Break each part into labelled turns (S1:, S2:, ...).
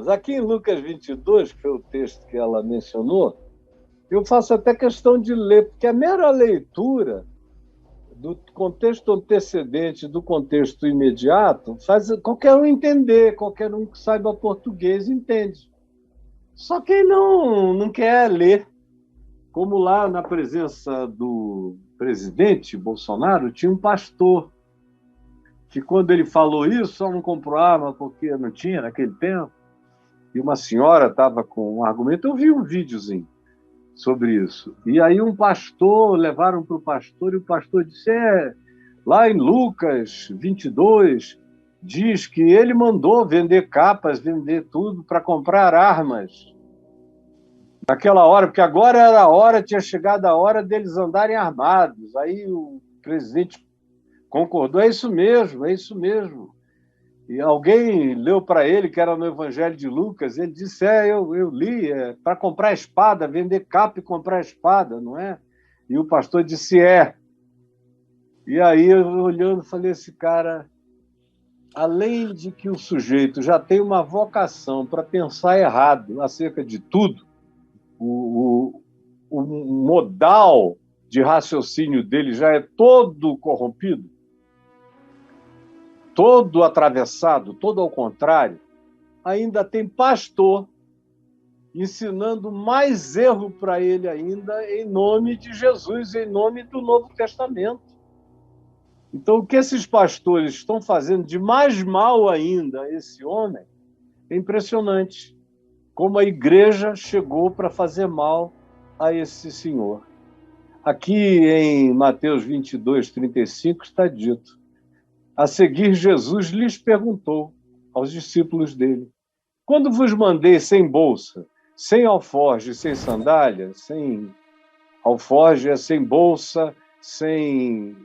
S1: Aqui em Lucas 22, que foi o texto que ela mencionou, eu faço até questão de ler, porque a mera leitura do contexto antecedente, do contexto imediato, faz qualquer um entender, qualquer um que saiba português entende. Só quem não quer ler, como lá na presença do presidente Bolsonaro, tinha um pastor que, quando ele falou isso, só não comprou arma porque não tinha naquele tempo, e uma senhora estava com um argumento. Eu vi um videozinho sobre isso. E aí um pastor, levaram para o pastor, e o pastor disse, lá em Lucas 22, diz que ele mandou vender capas, vender tudo para comprar armas. Naquela hora, porque agora era a hora, tinha chegado a hora deles andarem armados. Aí o presidente concordou, é isso mesmo, é isso mesmo. E alguém leu para ele, que era no Evangelho de Lucas, ele disse, eu li, para comprar espada, vender capa e comprar espada, não é? E o pastor disse, E aí, eu olhando, falei, esse cara, além de que o sujeito já tem uma vocação para pensar errado acerca de tudo, o modal de raciocínio dele já é todo corrompido, todo atravessado, todo ao contrário, ainda tem pastor ensinando mais erro para ele ainda, em nome de Jesus, em nome do Novo Testamento. Então, o que esses pastores estão fazendo de mais mal ainda a esse homem é impressionante. Como a igreja chegou para fazer mal a esse senhor. Aqui em Mateus 22, 35, está dito: a seguir, Jesus lhes perguntou aos discípulos dele: quando vos mandei sem bolsa, sem alforje, sem sandália, sem alforje, sem bolsa, sem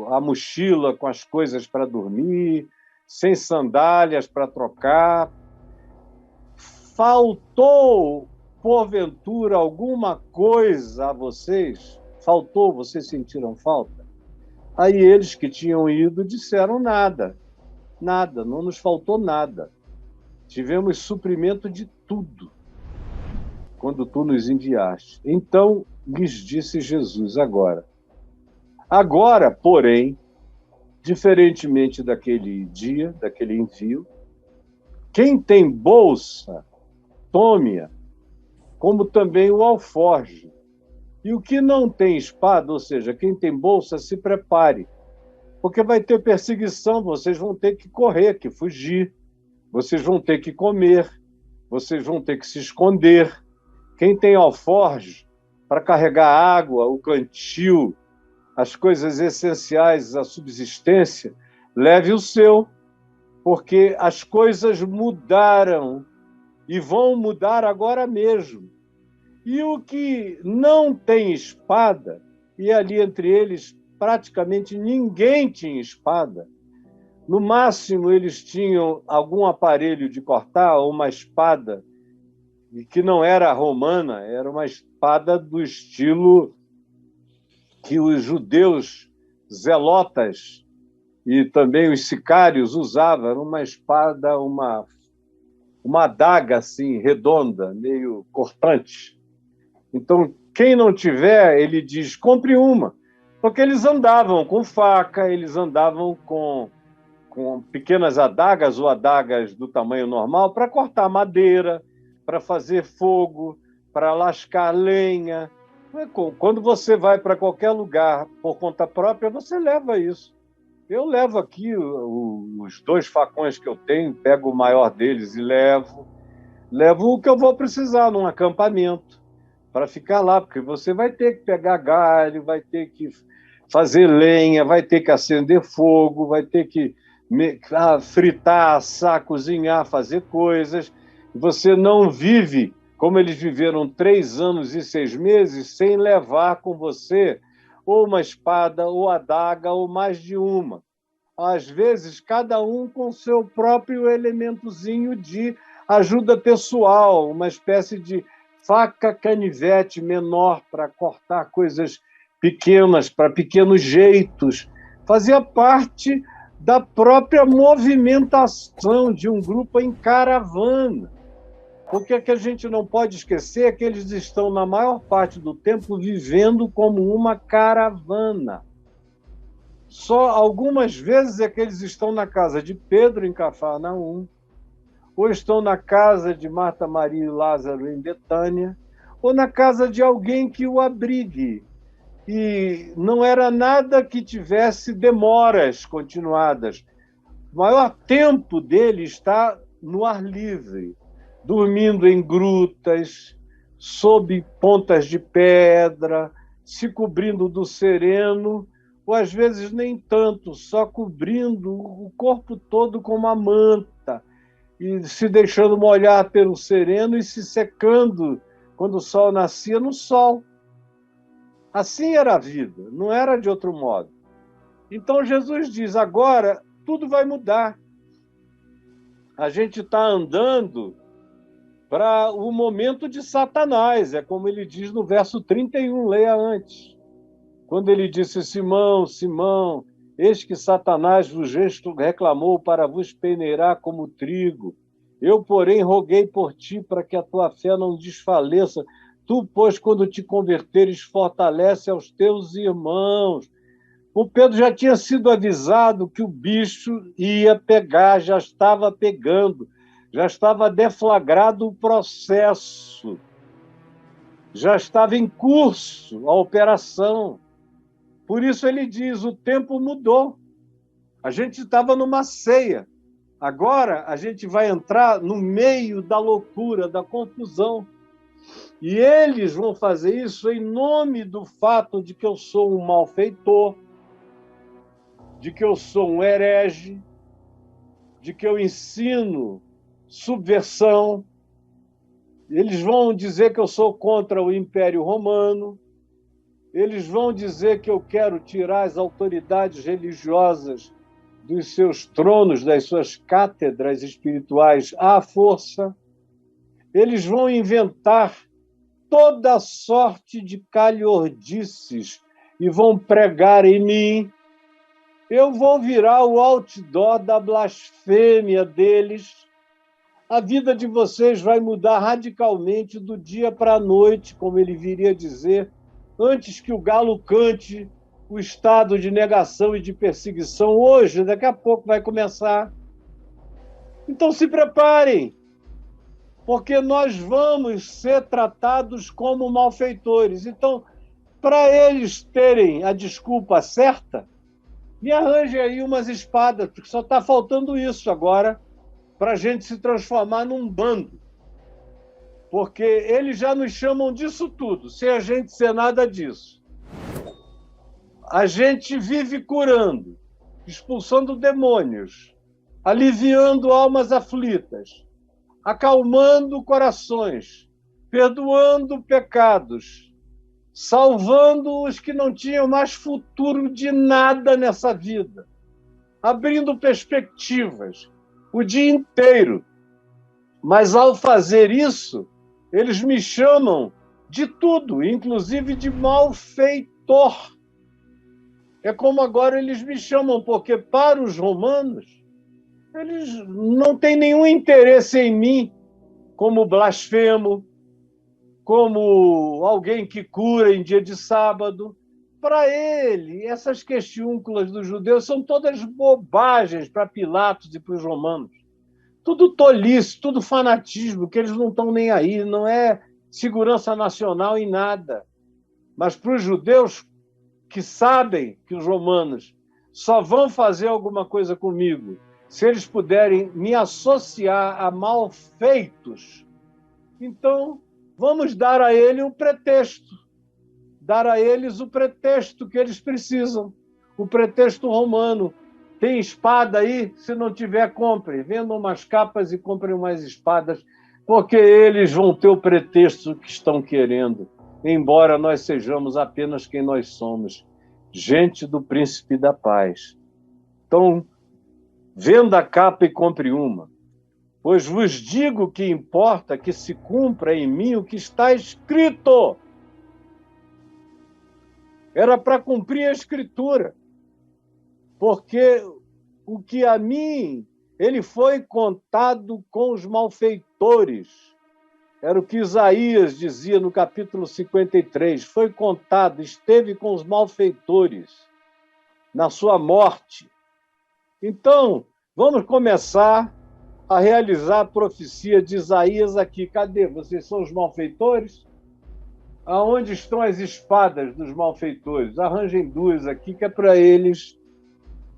S1: a mochila com as coisas para dormir, sem sandálias para trocar, faltou, porventura, alguma coisa a vocês? Faltou? Vocês sentiram falta? Aí eles que tinham ido disseram nada, não nos faltou nada. Tivemos suprimento de tudo, quando tu nos enviaste. Então lhes disse Jesus, agora, porém, diferentemente daquele dia, daquele envio, quem tem bolsa, tome-a, como também o alforje. E o que não tem espada, ou seja, quem tem bolsa, se prepare, porque vai ter perseguição, vocês vão ter que correr, que fugir, vocês vão ter que comer, vocês vão ter que se esconder. Quem tem alforje, para carregar água, o cantil, as coisas essenciais à subsistência, leve o seu, porque as coisas mudaram e vão mudar agora mesmo. E o que não tem espada, e ali entre eles praticamente ninguém tinha espada, no máximo eles tinham algum aparelho de cortar, ou uma espada, que não era romana, era uma espada do estilo que os judeus zelotas e também os sicários usavam. Era uma espada, uma adaga assim, redonda, meio cortante. Então, quem não tiver, ele diz, compre uma. Porque eles andavam com faca, eles andavam com pequenas adagas ou adagas do tamanho normal para cortar madeira, para fazer fogo, para lascar lenha. Quando você vai para qualquer lugar por conta própria, você leva isso. Eu levo aqui os 2 facões que eu tenho, pego o maior deles e levo o que eu vou precisar num acampamento, para ficar lá, porque você vai ter que pegar galho, vai ter que fazer lenha, vai ter que acender fogo, vai ter que fritar, assar, cozinhar, fazer coisas. Você não vive como eles viveram 3 anos e 6 meses sem levar com você ou uma espada, ou adaga, ou mais de uma. Às vezes, cada um com seu próprio elementozinho de ajuda pessoal, uma espécie de faca canivete menor para cortar coisas pequenas, para pequenos jeitos. Fazia parte da própria movimentação de um grupo em caravana. Porque o que a gente não pode esquecer é que eles estão, na maior parte do tempo, vivendo como uma caravana. Só algumas vezes é que eles estão na casa de Pedro, em Cafarnaum, ou estão na casa de Marta, Maria e Lázaro, em Betânia, ou na casa de alguém que o abrigue. E não era nada que tivesse demoras continuadas. O maior tempo dele está no ar livre, dormindo em grutas, sob pontas de pedra, se cobrindo do sereno, ou às vezes nem tanto, só cobrindo o corpo todo com uma manta, e se deixando molhar pelo sereno e se secando quando o sol nascia no sol. Assim era a vida, não era de outro modo. Então Jesus diz, agora tudo vai mudar. A gente está andando para o momento de Satanás, é como ele diz no verso 31, leia antes. Quando ele disse, Simão, Simão, eis que Satanás vos reclamou para vos peneirar como trigo. Eu, porém, roguei por ti para que a tua fé não desfaleça. Tu, pois, quando te converteres, fortalece aos teus irmãos. O Pedro já tinha sido avisado que o bicho ia pegar, já estava pegando, já estava deflagrado o processo, já estava em curso a operação. Por isso ele diz, o tempo mudou. A gente estava numa ceia. Agora a gente vai entrar no meio da loucura, da confusão. E eles vão fazer isso em nome do fato de que eu sou um malfeitor, de que eu sou um herege, de que eu ensino subversão. Eles vão dizer que eu sou contra o Império Romano. Eles vão dizer que eu quero tirar as autoridades religiosas dos seus tronos, das suas cátedras espirituais à força. Eles vão inventar toda sorte de calhordices e vão pregar em mim. Eu vou virar o outdoor da blasfêmia deles. A vida de vocês vai mudar radicalmente do dia para a noite, como ele viria dizer, antes que o galo cante, o estado de negação e de perseguição hoje, daqui a pouco vai começar. Então se preparem, porque nós vamos ser tratados como malfeitores. Então, para eles terem a desculpa certa, me arranje aí umas espadas, porque só está faltando isso agora para a gente se transformar num bando. Porque eles já nos chamam disso tudo, sem a gente ser nada disso. A gente vive curando, expulsando demônios, aliviando almas aflitas, acalmando corações, perdoando pecados, salvando os que não tinham mais futuro de nada nessa vida, abrindo perspectivas o dia inteiro. Mas, ao fazer isso, eles me chamam de tudo, inclusive de malfeitor. É como agora eles me chamam, porque para os romanos, eles não têm nenhum interesse em mim como blasfemo, como alguém que cura em dia de sábado. Para ele, essas questiúnculas dos judeus são todas bobagens para Pilatos e para os romanos. Tudo tolice, tudo fanatismo, que eles não estão nem aí, não é segurança nacional em nada. Mas para os judeus que sabem que os romanos só vão fazer alguma coisa comigo se eles puderem me associar a malfeitos, então vamos dar a ele um pretexto, dar a eles o pretexto que eles precisam, o pretexto romano. Tem espada aí? Se não tiver, compre. Vendam umas capas e comprem umas espadas, porque eles vão ter o pretexto que estão querendo, embora nós sejamos apenas quem nós somos, gente do príncipe da paz. Então, venda a capa e compre uma, pois vos digo que importa que se cumpra em mim o que está escrito. Era para cumprir a Escritura, porque o que a mim, ele foi contado com os malfeitores. Era o que Isaías dizia no capítulo 53. Foi contado, esteve com os malfeitores na sua morte. Então, vamos começar a realizar a profecia de Isaías aqui. Cadê? Vocês são os malfeitores? Aonde estão as espadas dos malfeitores? Arranjem duas aqui, que é para eles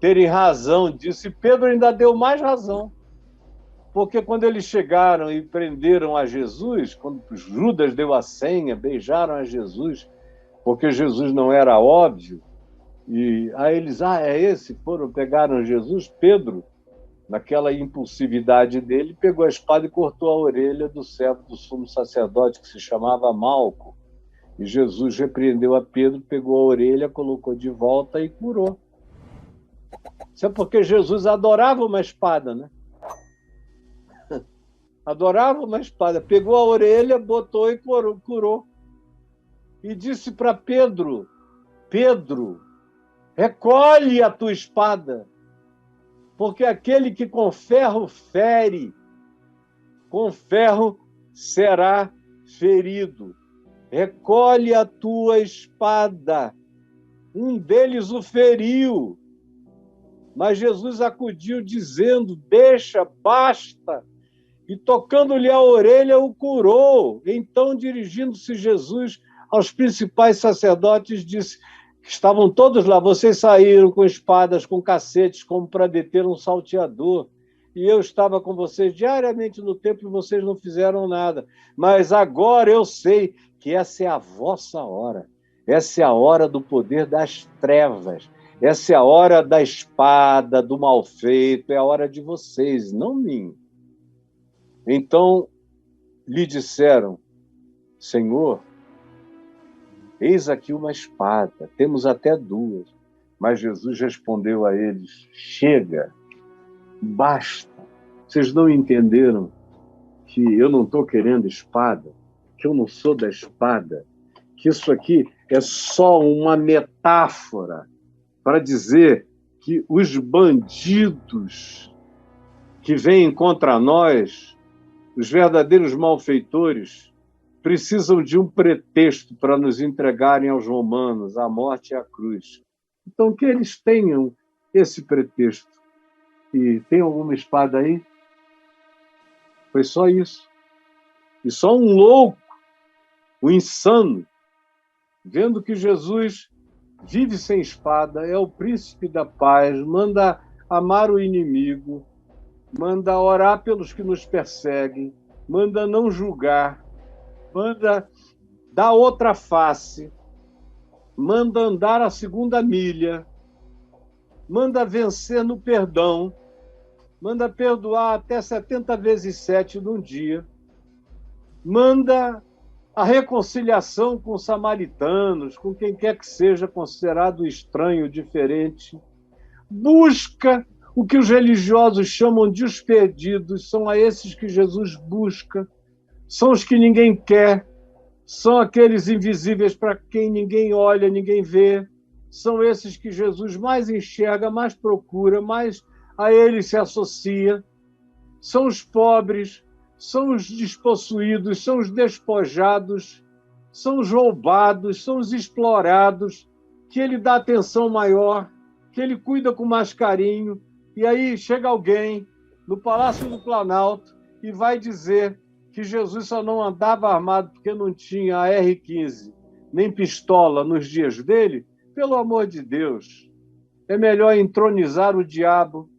S1: terem razão disso. E Pedro ainda deu mais razão. Porque quando eles chegaram e prenderam a Jesus, quando Judas deu a senha, beijaram a Jesus, porque Jesus não era óbvio, e aí eles, é esse, pegaram Jesus, Pedro, naquela impulsividade dele, pegou a espada e cortou a orelha do servo do sumo sacerdote, que se chamava Malco. E Jesus repreendeu a Pedro, pegou a orelha, colocou de volta e curou. Isso é porque Jesus adorava uma espada, né? Adorava uma espada. Pegou a orelha, botou e curou. E disse para Pedro, Pedro, recolhe a tua espada, porque aquele que com ferro fere, com ferro será ferido. Recolhe a tua espada. Um deles o feriu, mas Jesus acudiu dizendo, deixa, basta. E tocando-lhe a orelha, o curou. Então, dirigindo-se Jesus aos principais sacerdotes, disse, estavam todos lá, vocês saíram com espadas, com cacetes, como para deter um salteador. E eu estava com vocês diariamente no templo e vocês não fizeram nada. Mas agora eu sei que essa é a vossa hora. Essa é a hora do poder das trevas. Essa é a hora da espada, do malfeito. É a hora de vocês, não minha. Então lhe disseram, Senhor, eis aqui uma espada, temos até duas. Mas Jesus respondeu a eles, chega, basta. Vocês não entenderam que eu não estou querendo espada, que eu não sou da espada, que isso aqui é só uma metáfora para dizer que os bandidos que vêm contra nós, os verdadeiros malfeitores, precisam de um pretexto para nos entregarem aos romanos, à morte e à cruz. Então, que eles tenham esse pretexto. E tem alguma espada aí? Foi só isso. E só um louco, um insano, vendo que Jesus vive sem espada, é o príncipe da paz, manda amar o inimigo, manda orar pelos que nos perseguem, manda não julgar, manda dar outra face, manda andar a segunda milha, manda vencer no perdão, manda perdoar até 70 vezes 7 num dia, manda a reconciliação com os samaritanos, com quem quer que seja considerado estranho, diferente, busca o que os religiosos chamam de os perdidos, são a esses que Jesus busca, são os que ninguém quer, são aqueles invisíveis para quem ninguém olha, ninguém vê, são esses que Jesus mais enxerga, mais procura, mais a eles se associa, são os pobres, são os despossuídos, são os despojados, são os roubados, são os explorados, que ele dá atenção maior, que ele cuida com mais carinho. E aí chega alguém no Palácio do Planalto e vai dizer que Jesus só não andava armado porque não tinha AR-15 nem pistola nos dias dele. Pelo amor de Deus, é melhor entronizar o diabo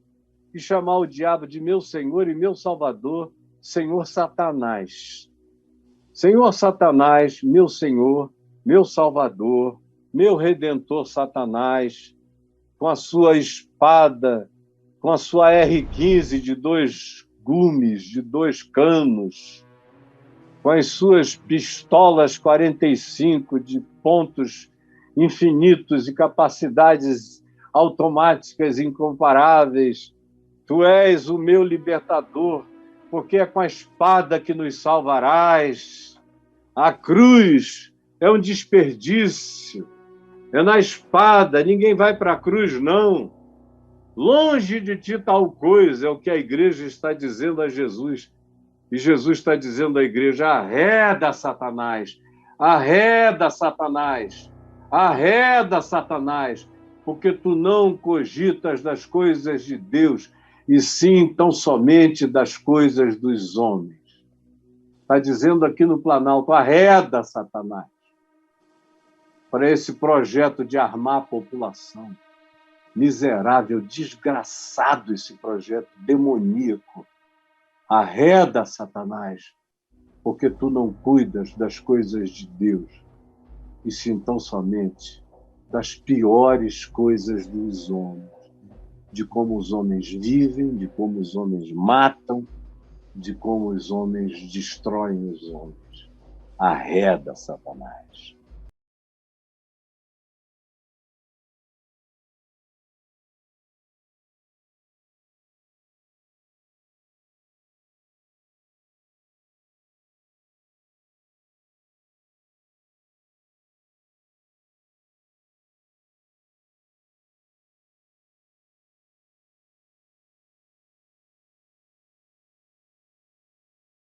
S1: e chamar o diabo de meu Senhor e meu Salvador, Senhor Satanás. Senhor Satanás, meu Senhor, meu Salvador, meu Redentor Satanás, com a sua espada, com a sua R-15 de 2 gumes, de 2 canos, com as suas pistolas 45 de pontos infinitos e capacidades automáticas incomparáveis. Tu és o meu libertador, porque é com a espada que nos salvarás. A cruz é um desperdício, é na espada, ninguém vai para a cruz, não. Longe de ti tal coisa, é o que a igreja está dizendo a Jesus. E Jesus está dizendo à igreja: arreda, Satanás, arreda, Satanás, arreda, Satanás, porque tu não cogitas das coisas de Deus, e sim tão somente das coisas dos homens. Está dizendo aqui no Planalto: arreda, Satanás, para esse projeto de armar a população. Miserável, desgraçado esse projeto demoníaco. Arreda, Satanás, porque tu não cuidas das coisas de Deus, e sim tão somente das piores coisas dos homens, de como os homens vivem, de como os homens matam, de como os homens destroem os homens. Arreda, Satanás.